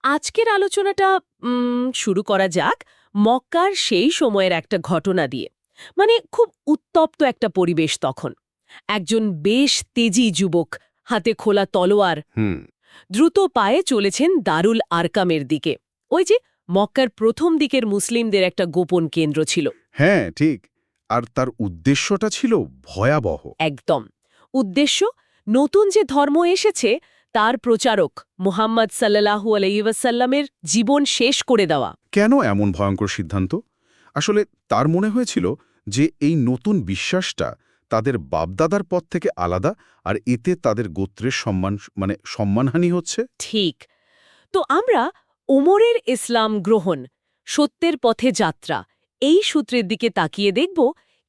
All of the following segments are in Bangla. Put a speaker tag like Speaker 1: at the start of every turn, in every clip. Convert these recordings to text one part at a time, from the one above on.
Speaker 1: আজকের আলোচনাটা শুরু করা যাক মক্কার সেই সময়ের একটা ঘটনা দিয়ে। মানে খুব উত্তপ্ত একটা পরিবেশ তখন। একজন বেশ তেজি যুবক, হাতে খোলা তলোয়ার,
Speaker 2: হুম।
Speaker 1: দ্রুত পায়ে চলেছেন দারুল আরকামের দিকে। ওই যে মক্কার প্রথম দিকের মুসলিমদের একটা গোপন কেন্দ্র ছিল।
Speaker 2: হ্যাঁ, ঠিক। আর তার উদ্দেশ্যটা ছিল ভয়াবহ।
Speaker 1: একদম। উদ্দেশ্য, নতুন যে ধর্ম এসেছে তার প্রচারক মুহাম্মদ সাল্লাল্লাহু আলাইহি ওয়াসাল্লামের জীবন শেষ করে দেওয়া।
Speaker 2: কেন এমন ভয়ঙ্কর সিদ্ধান্ত? আসলে তার মনে হয়েছিল যে এই নতুন বিশ্বাসটা তাদের বাপদাদার পথ থেকে আলাদা, আর এতে তাদের গোত্রের সম্মানহানি হচ্ছে।
Speaker 1: ঠিক। তো আমরা ওমরের ইসলাম গ্রহণ, সত্যের পথে যাত্রা, এই সূত্রের দিকে তাকিয়ে দেখব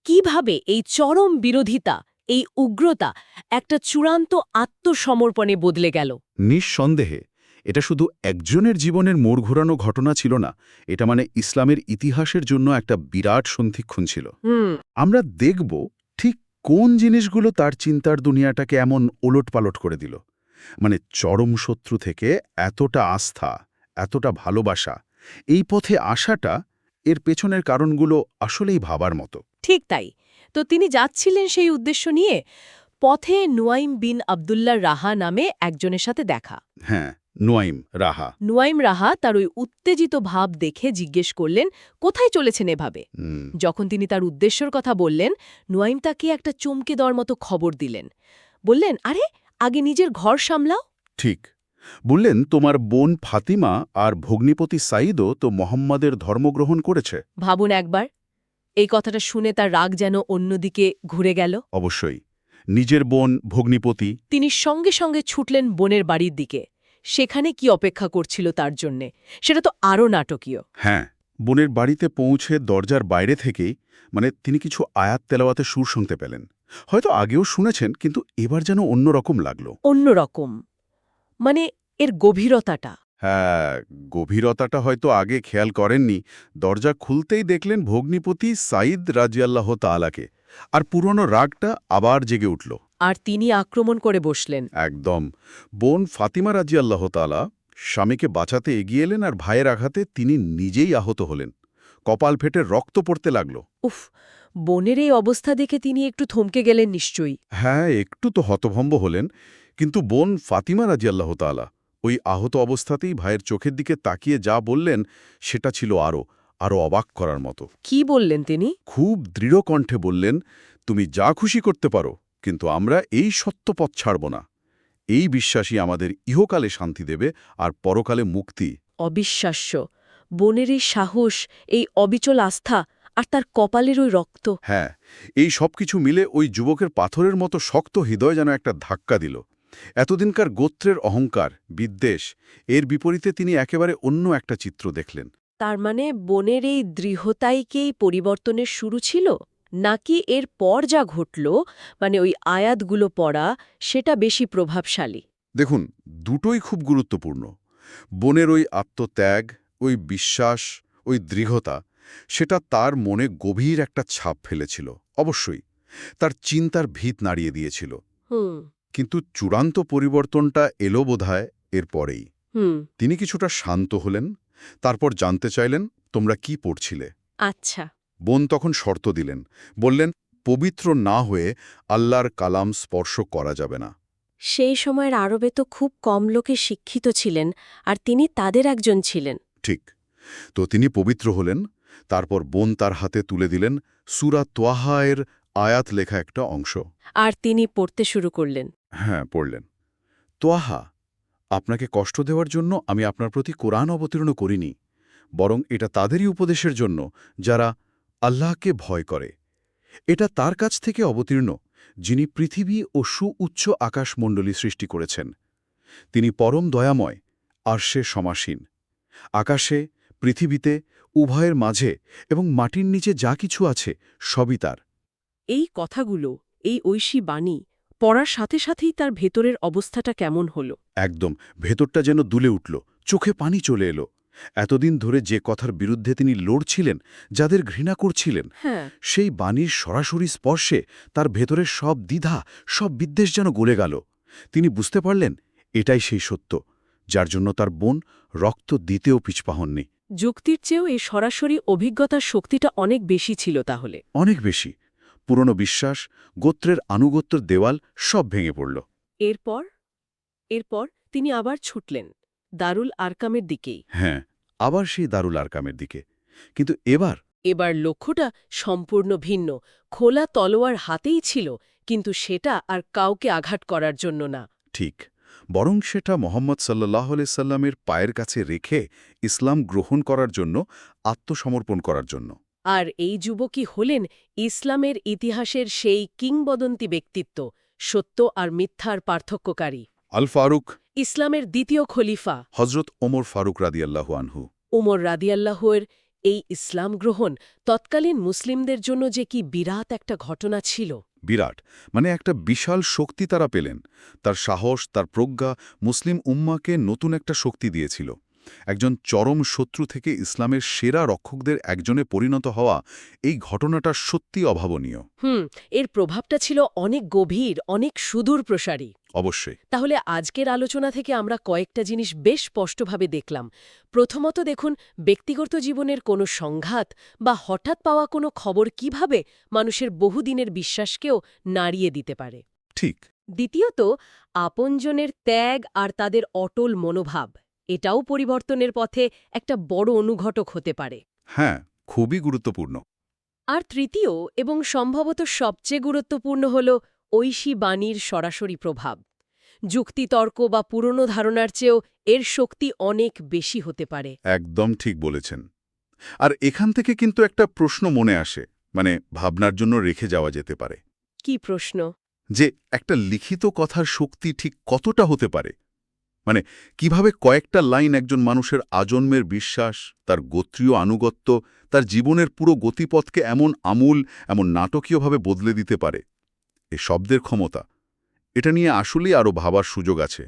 Speaker 1: কিভাবে এই চরম বিরোধিতা, এই উগ্রতা একটা চূড়ান্ত আত্মসমর্পণে বদলে গেল।
Speaker 2: নিঃসন্দেহে এটা শুধু একজনের জীবনের মোড় ঘোরানো ঘটনা ছিল না, এটা ইসলামের ইতিহাসের জন্য একটা বিরাট সন্ধিক্ষণ ছিল।
Speaker 1: হুম।
Speaker 2: আমরা দেখব ঠিক কোন জিনিসগুলো তার চিন্তার দুনিয়াটাকে এমন ওলটপালট করে দিল। চরম শত্রু থেকে এতটা আস্থা, এতটা ভালোবাসা, এই পথে আসাটা, এর পেছনের কারণগুলো আসলেই ভাবার মতো।
Speaker 1: ঠিক তাই। তো তিনি যাচ্ছিলেন সেই উদ্দেশ্য নিয়ে। পথে নুয়াইম বিন আবদুল্লাহ রাহা নামে একজনের সাথে দেখা।
Speaker 2: হ্যাঁ, নুয়াইম রাহা।
Speaker 1: নুয়াইম রাহা তার ওই উত্তেজিত ভাব দেখে জিজ্ঞেস করলেন, কোথায় চলেছেন এভাবে?
Speaker 2: হুম,
Speaker 1: যখন তিনি তার উদ্দেশ্যের কথা বললেন, নুয়াইম তাকে একটা চমকে দেওয়ার মতো খবর দিলেন। বললেন, আরে, আগে নিজের ঘর সামলাও।
Speaker 2: ঠিক। বললেন, তোমার বোন ফাতিমা আর ভগ্নিপতি সাইদও তো মোহাম্মদের ধর্মগ্রহণ করেছে।
Speaker 1: ভাবুন একবার, এই কথাটা শুনে তার রাগ যেন অন্যদিকে ঘুরে গেল।
Speaker 2: অবশ্যই। নিজের বোন, ভগ্নিপতি।
Speaker 1: তিনি সঙ্গে সঙ্গে ছুটলেন বোনের বাড়ির দিকে। সেখানে কি অপেক্ষা করছিল তার জন্যে, সেটা তো আরও নাটকীয়।
Speaker 2: হ্যাঁ, বোনের বাড়িতে পৌঁছে দরজার বাইরে থেকেই তিনি কিছু আয়াত তেলাওয়াতে সুর শুনতে পেলেন। হয়তো আগেও শুনেছেন, কিন্তু এবার যেন অন্যরকম লাগলো।
Speaker 1: অন্যরকম, মানে এর গভীরতাটা।
Speaker 2: হ্যাঁ, গভীরতাটা হয়তো আগে খেয়াল করেননি। দরজা খুলতেই দেখলেন ভগ্নিপতি সাইদ রাজিয়াল্লাহ তাআলাকে, আর পুরনো রাগটা আবার জেগে উঠল।
Speaker 1: আর তিনি আক্রমণ করে বসলেন।
Speaker 2: একদম। বোন ফাতিমা রাজিয়াল্লাহ তাআলা স্বামীকে বাঁচাতে এগিয়ে এলেন, আর ভাইয়ের আঘাতে তিনি নিজেই আহত হলেন। কপাল ফেটে রক্ত পড়তে লাগল।
Speaker 1: উফ, বোনের এই অবস্থা দেখে তিনি একটু থমকে গেলেন নিশ্চয়ই।
Speaker 2: হ্যাঁ, একটু তো হতভম্ব হলেন, কিন্তু বোন ফাতিমা রাজিয়াল্লাহ তাআলা ওই আহত অবস্থাতেই ভাইয়ের চোখের দিকে তাকিয়ে যা বললেন, সেটা ছিল আরও অবাক করার মতো।
Speaker 1: কি বললেন তিনি?
Speaker 2: খুব দৃঢ় কণ্ঠে বললেন, তুমি যা খুশি করতে পারো, কিন্তু আমরা এই সত্য পথ ছাড়ব না। এই বিশ্বাসই আমাদের ইহকালে শান্তি দেবে আর পরকালে মুক্তি।
Speaker 1: অবিশ্বাস্য। বোনের এই সাহস, এই অবিচল আস্থা, আর তার কপালের ওই রক্ত।
Speaker 2: হ্যাঁ, এই সব কিছু মিলে ওই যুবকের পাথরের মতো শক্ত হৃদয় যেন একটা ধাক্কা দিল। এতদিনকার গোত্রের অহংকার, বিদ্বেষ, এর বিপরীতে তিনি একেবারে অন্য একটা চিত্র দেখলেন।
Speaker 1: তার মানে বোনের এই দৃঢ়তাই কি এই পরিবর্তনের শুরু ছিল? নাকি এর পর যা ঘটল, মানে ওই আয়াতগুলো পড়া, সেটা বেশি প্রভাবশালী?
Speaker 2: দেখুন, দুটোই খুব গুরুত্বপূর্ণ। বোনের ওই আত্মত্যাগ, ওই বিশ্বাস, ওই দৃঢ়তা, সেটা তার মনে গভীর একটা ছাপ ফেলেছিল। অবশ্যই তার চিন্তার ভিত নাড়িয়ে দিয়েছিল।
Speaker 1: হুম।
Speaker 2: কিন্তু চূড়ান্ত পরিবর্তনটা এলো বোধহয় এর পরেই।
Speaker 1: হুম।
Speaker 2: তিনি কিছুটা শান্ত হলেন, তারপর জানতে চাইলেন, তোমরা কি পড়ছিলে?
Speaker 1: আচ্ছা।
Speaker 2: বোন তখন শর্ত দিলেন, বললেন, পবিত্র না হয়ে আল্লাহর কালাম স্পর্শ করা যাবে না।
Speaker 1: সেই সময়ের আরবে তো খুব কম লোকে শিক্ষিত ছিলেন, আর তিনি তাদের একজন ছিলেন।
Speaker 2: ঠিক। তো তিনি পবিত্র হলেন। তারপর বোন তার হাতে তুলে দিলেন সূরা তোয়াহা-এর আয়াত লেখা একটা অংশ।
Speaker 1: আর তিনি পড়তে শুরু করলেন।
Speaker 2: হ্যাঁ, পড়লেন। তোয়াহা, আপনাকে কষ্ট দেওয়ার জন্য আমি আপনার প্রতি কোরআন অবতীর্ণ করিনি, বরং এটা তাদেরই উপদেশের জন্য যারা আল্লাহকে ভয় করে। এটা তার কাছ থেকে অবতীর্ণ, যিনি পৃথিবী ও সুউচ্চ আকাশমণ্ডলী সৃষ্টি করেছেন। তিনি পরম দয়াময়, আরশে সমাসীন। আকাশে, পৃথিবীতে, উভয়ের মাঝে এবং মাটির নিচে যা কিছু আছে সবই তার।
Speaker 1: এই কথাগুলো, এই ঐশী বাণী পড়ার সাথে সাথেই তার ভেতরের অবস্থাটা কেমন হল।
Speaker 2: একদম, ভেতরটা যেন দুলে উঠল, চোখে পানি চলে এলো। এতদিন ধরে যে কথার বিরুদ্ধে তিনি লড়ছিলেন, যাদের ঘৃণা করছিলেন,
Speaker 1: হ্যাঁ।
Speaker 2: সেই বাণীর সরাসরি স্পর্শে তার ভেতরের সব দ্বিধা, সব বিদ্বেষ যেন গলে গেল। তিনি বুঝতে পারলেন, এটাই সেই সত্য, যার জন্য তার বোন রক্ত দিতেও পিছপা হননি।
Speaker 1: যুক্তির চেয়েও এই সরাসরি অভিজ্ঞতার শক্তিটা অনেক বেশি ছিল তাহলে।
Speaker 2: অনেক বেশি। পুরনো বিশ্বাস, গোত্রের আনুগত্যের দেওয়াল সব ভেঙে পড়ল।
Speaker 1: এরপর তিনি আবার ছুটলেন দারুল আরকামের দিকেই।
Speaker 2: হ্যাঁ, আবার সেই দারুল আরকামের দিকে। কিন্তু
Speaker 1: এবার লক্ষ্যটা সম্পূর্ণ ভিন্ন। খোলা তলোয়ার হাতেই ছিল, কিন্তু সেটা আর কাউকে আঘাত করার জন্য না।
Speaker 2: ঠিক, বরং সেটা মোহাম্মদ সাল্লাহ সাল্লামের পায়ের কাছে রেখে ইসলাম গ্রহণ করার জন্য, আত্মসমর্পণ করার জন্য।
Speaker 1: আর এই যুবকই হলেন ইসলামের ইতিহাসের সেই কিংবদন্তি ব্যক্তিত্ব, সত্য আর মিথ্যার পার্থক্যকারী।
Speaker 2: আল ফারুক,
Speaker 1: ইসলামের দ্বিতীয় খলিফা
Speaker 2: হজরত ওমর ফারুক রাদিয়াল্লাহু আনহু।
Speaker 1: উমর রাদিয়াল্লাহুয়ের এই ইসলাম গ্রহণ তৎকালীন মুসলিমদের জন্য যে কি বিরাট একটা ঘটনা ছিল।
Speaker 2: বিরাট, মানে একটা বিশাল শক্তি তারা পেলেন। তার সাহস, তার প্রজ্ঞা মুসলিম উম্মাকে নতুন একটা শক্তি দিয়েছিল। একজন চরম শত্রু থেকে ইসলামের সেরা রক্ষকদের একজনে পরিণত হওয়া, এই ঘটনাটা সত্যি অভাবনীয়।
Speaker 1: এর প্রভাবটা ছিল অনেক গভীর, অনেক সুদূর প্রসারী।
Speaker 2: অবশ্যই।
Speaker 1: তাহলে আজকের আলোচনা থেকে আমরা কয়েকটা জিনিস বেশ স্পষ্টভাবে দেখলাম। প্রথমত দেখুন, ব্যক্তিগত জীবনের কোনো সংঘাত বা হঠাৎ পাওয়া কোনো খবর কিভাবে মানুষের বহুদিনের বিশ্বাসকেও নাড়িয়ে দিতে পারে।
Speaker 2: ঠিক।
Speaker 1: দ্বিতীয়ত, আপনজনের ত্যাগ আর তাদের অটল মনোভাব, এটাও পরিবর্তনের পথে একটা বড় অনুঘটক হতে পারে।
Speaker 2: হ্যাঁ, খুবই গুরুত্বপূর্ণ।
Speaker 1: আর তৃতীয় এবং সম্ভবত সবচেয়ে গুরুত্বপূর্ণ হল ঐশী বাণীর সরাসরি প্রভাব। যুক্তিতর্ক বা পুরনো ধারণার চেয়েও এর শক্তি অনেক বেশি হতে পারে।
Speaker 2: একদম ঠিক বলেছেন। আর এখান থেকে কিন্তু একটা প্রশ্ন মনে আসে, মানে ভাবনার জন্য রেখে যাওয়া যেতে পারে।
Speaker 1: কি প্রশ্ন?
Speaker 2: যে একটা লিখিত কথার শক্তি ঠিক কতটা হতে পারে? মানে কিভাবে কয়েকটা লাইন একজন মানুষের আজন্মের বিশ্বাস, তার গোত্রীয় আনুগত্য, তার জীবনের পুরো গতিপথকে এমন আমূল, এমন নাটকীয়ভাবে বদলে দিতে পারে। এ শব্দের ক্ষমতা, এটা নিয়ে আসলেই আরও ভাবার সুযোগ আছে।